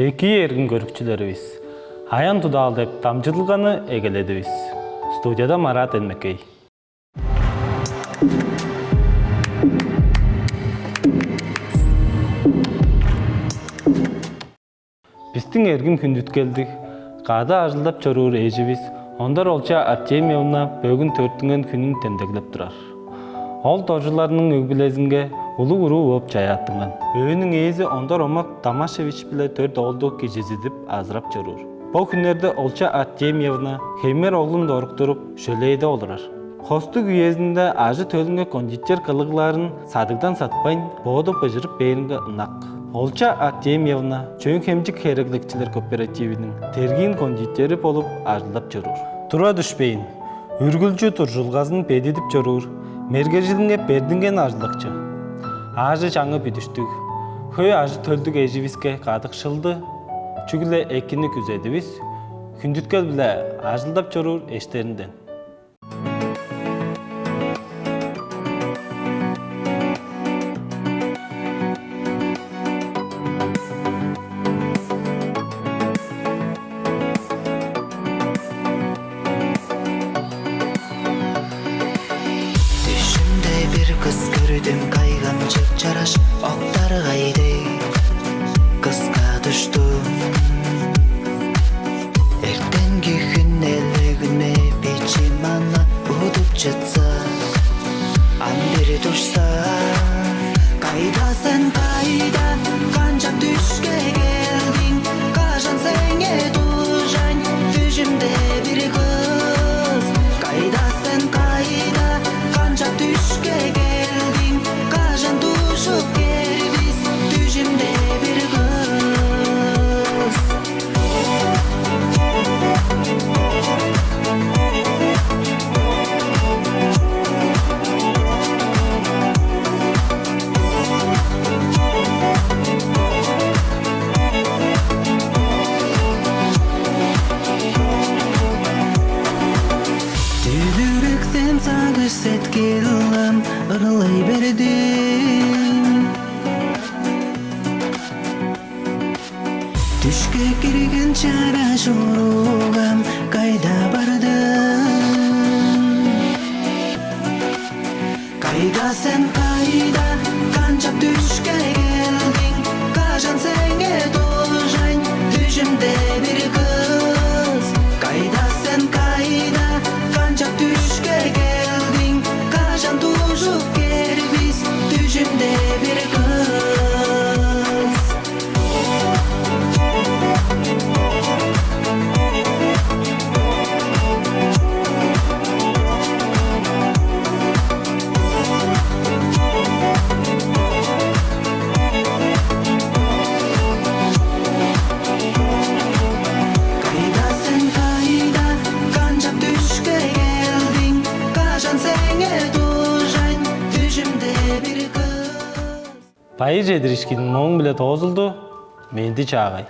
Эки эргин көрүкчүлеривис. Аян тудаал деп дамчыдыганы эгеледибиз. Студияда Марат Энмекей. Биздин эргин Хүндүлүг каада ажылдап чоруур эжибиз ондар олча Артемьевна бөгүн төрүттүнген күнүн тендеглеп турар. Ол тожуларынын өгбүлезинге улуу уруу болуп жаяттыган. Өөнүн ээзи ондар омак Тамашевич биле төрт оолду кижизидип азырап чоруур. Бул күннерде олча Артемьевна хеймер оглун доруктуруп шөлейде олурар. Хостук уездинде ажы төлүнгө кондитер кылыгларын садыгдан сатпайн боодо быжырып беринге ынак. Олча Артемьевна чөң хемжик херегликчилер кооперативинин тергин кондитери болуп ажылдап чоруур. Тура düşпейин. Үргүлчү туржулгазын бедидип чоруур. Мергежилинге бердинген ажылыкчы. Ажы жаңы бүдүштүк. Хөй ажы төлдүк эжибизге кадыкшылды. Чүгүле экини күзедибиз. Хүндүлүг биле ажылдап чоруур эштеринден. Çaraş oktar gaydi kıska düştüm ertengi günneligine biçimana udup çıtsa an biri düşsa kayda sen kayda kanca düşke geldin kajan senge dujan düşümde bir kız kayda sen kayda kanca düşke geldin kajan düşüp gelbiz düşümde bir kız Tüdürüksem sagış setkilim ırlay berdim Düşke kirgen çara şurugam kayda bardım Kayda sen kayda kançap düşke geldin Kajan senge dojan düşümde bir kız Kayda sen kayda kançap düşke geldin Kajan düşüp gelbiz düşümde bir kız Байыр чедириишкини моң биле тоозулду. Менди чаагай.